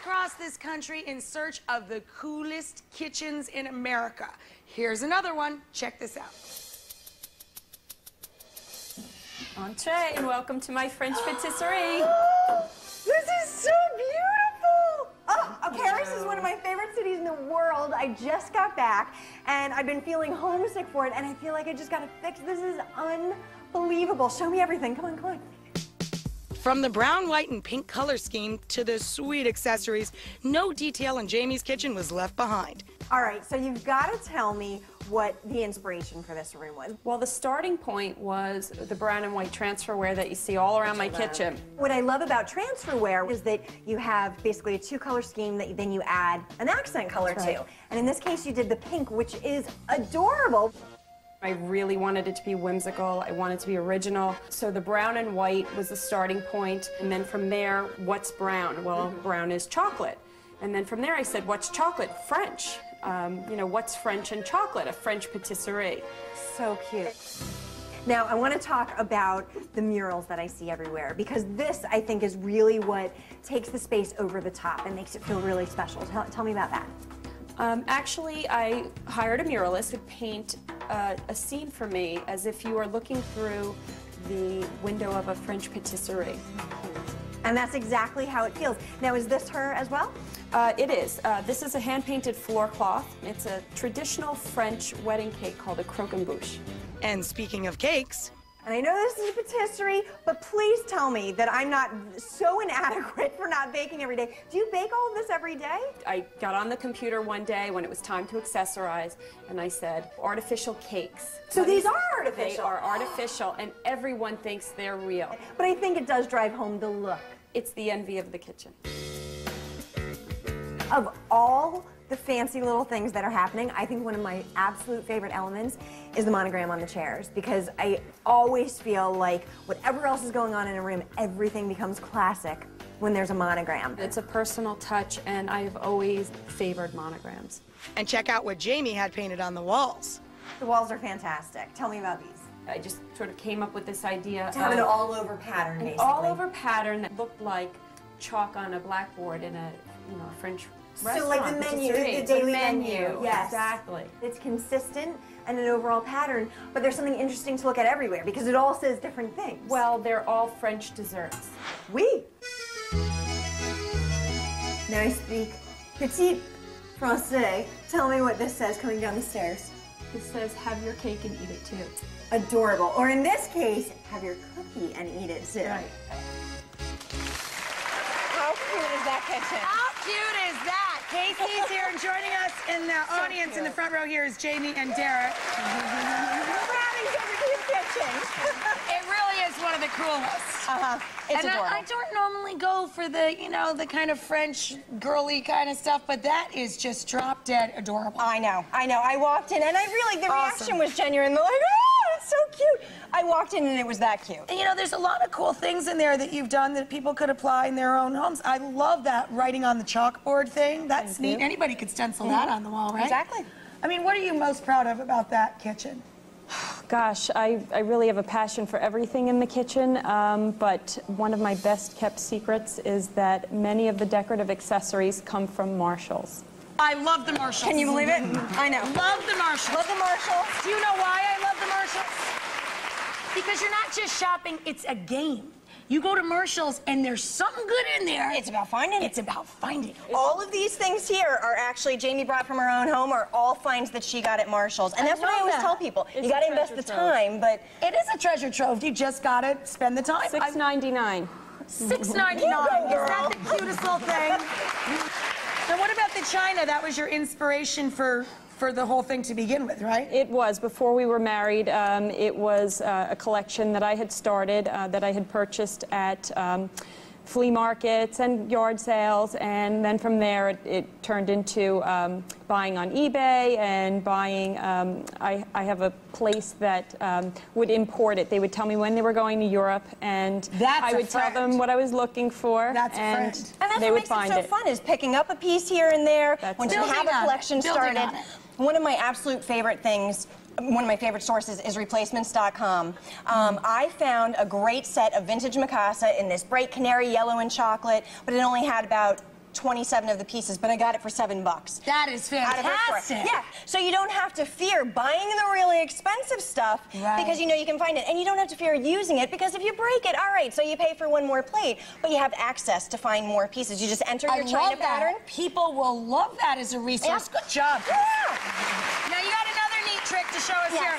across this country in search of the coolest kitchens in America. Here's another one. Check this out. Entree, and welcome to my French patisserie. This is so beautiful! Oh, Paris is one of my favorite cities in the world. I just got back, and I've been feeling homesick for it, and I feel like I just got to fix. This is unbelievable. Show me everything. Come on, come on. From the brown, white, and pink color scheme to the sweet accessories, no detail in Jamie's kitchen was left behind. All right, so you've got to tell me what the inspiration for this room was. Well, the starting point was the brown and white transferware that you see all around my kitchen. What I love about transferware is that you have basically a two-color scheme that then you add an accent color to. And in this case, you did the pink, which is adorable. I really wanted it to be whimsical. I wanted it to be original. So the brown and white was the starting point. And then from there, what's brown? Well, brown is chocolate. And then from there, I said, what's chocolate? French. You know, what's French and chocolate? A French patisserie. So cute. Now, I want to talk about the murals that I see everywhere, because this, I think, is really what takes the space over the top and makes it feel really special. Tell me about that. Actually, I hired a muralist to paint a scene for me as if you were looking through the window of a French patisserie. And that's exactly how it feels. Now, is this her as well? It is. This is a hand-painted floor cloth. It's a traditional French wedding cake called a croquembouche. And speaking of cakes... And I know this is a patisserie, but please tell me that I'm not so inadequate for not baking every day. Do you bake all of this every day? I got on the computer one day when it was time to accessorize, and I said, artificial cakes. So these are artificial? They are artificial, and everyone thinks they're real. But I think it does drive home the look. It's the envy of the kitchen. Of all the fancy little things that are happening, I think one of my absolute favorite elements is the monogram on the chairs, because I always feel like whatever else is going on in a room, everything becomes classic when there's a monogram. It's a personal touch, and I've always favored monograms. And check out what Jamie had painted on the walls. The walls are fantastic. Tell me about these. I just sort of came up with this idea to have an all-over pattern, basically. An all-over pattern that looked like chalk on a blackboard in a, you know, a French restaurant. So like the menu, the daily menu. Yes. Exactly. It's consistent and an overall pattern, but there's something interesting to look at everywhere because it all says different things. Well, they're all French desserts. Oui. Now I speak petit français. Tell me what this says coming down the stairs. This says, have your cake and eat it too. Adorable. Or in this case, have your cookie and eat it too. Right. How cute is that kitchen? How cute is that? Casey's here and joining us in the audience in the front row here is Jamie and Derek. It really is one of the coolest. It's and adorable. I don't normally go for the, you know, the kind of French girly kind of stuff, but that is just drop dead adorable. I know. I walked in and I really, the reaction was genuine. They're like, oh, it's so cute. I walked in and it was that cute. And you know, there's a lot of cool things in there that you've done that people could apply in their own homes. I love that writing on the chalkboard thing. That's neat. Anybody could stencil that on the wall, right? Exactly. I mean, what are you most proud of about that kitchen? Gosh, I really have a passion for everything in the kitchen, but one of my best kept secrets is that many of the decorative accessories come from Marshalls. I love the Marshalls. Can you believe it? I know. Love the Marshalls. Love the Marshalls. Do you know why I love the Marshalls? Because you're not just shopping, it's a game. You go to Marshalls and there's something good in there. It's about finding it. It's about finding it. All of these things here are actually Jamie brought from her own home, are all finds that she got at Marshalls. And that's what I always tell people. You got to invest the time, but... It is a treasure trove. You just got to spend the time. $6.99. $6.99. Is that the cutest little thing? Now, what about the china? That was your inspiration for the whole thing to begin with, right? It was. Before we were married, it was a collection that I had started, that I had purchased at flea markets and yard sales, and then from there it turned into buying on eBay and buying, I have a place that would import it. They would tell me when they were going to Europe, and I would tell them what I was looking for, and that's they what makes it so fun, is picking up a piece here and there. Once you have a collection started. One of my absolute favorite things, one of my favorite sources is replacements.com. I found a great set of vintage Mikasa in this bright canary yellow and chocolate, but it only had about 27 of the pieces, but I got it for $7. That is fantastic. Yeah, so you don't have to fear buying the really expensive stuff because you know you can find it, and you don't have to fear using it because if you break it, all right, so you pay for one more plate, but you have access to find more pieces. You just enter your China pattern. People will love that as a resource. Yeah. Good job. Yeah. Now you got another neat trick to show us here.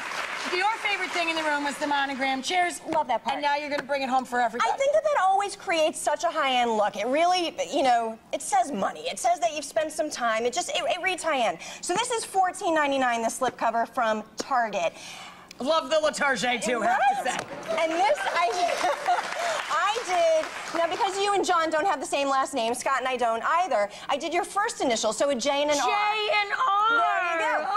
Your favorite thing in the room was the monogram chairs. Love that part. And now you're going to bring it home for everybody. I think that always creates such a high-end look. It really, you know, it says money. It says that you've spent some time. It reads high-end. So this is $14.99, the slipcover from Target. Love the Letarge too, have to say. And this, I did, now because you and John don't have the same last name, Scott and I don't either, I did your first initial, so a J and an R. J and R. There you go.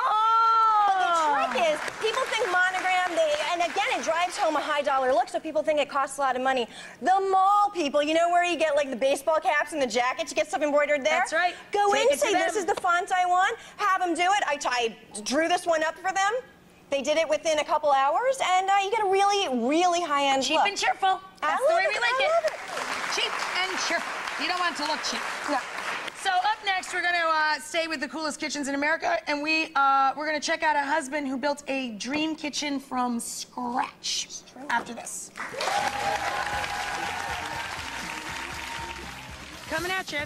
But the trick is, people think monogram, and again, it drives home a high-dollar look, so people think it costs a lot of money. The mall people, you know where you get like the baseball caps and the jackets, you get stuff embroidered there? That's right. Go Take in, say this is the font I want, have them do it. I drew this one up for them. They did it within a couple hours, and you get a really, really high-end look. Cheap and cheerful. That's the way we like it. I love it. Cheap and cheerful. You don't want it to look cheap. No. So up next, we're going to stay with the coolest kitchens in America, and we're going to check out a husband who built a dream kitchen from scratch. After this. Coming at you.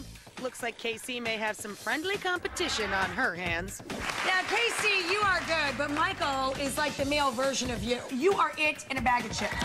Looks like Casey may have some friendly competition on her hands. Now, Casey, you are good, but Michael is like the male version of you. You are it in a bag of chips.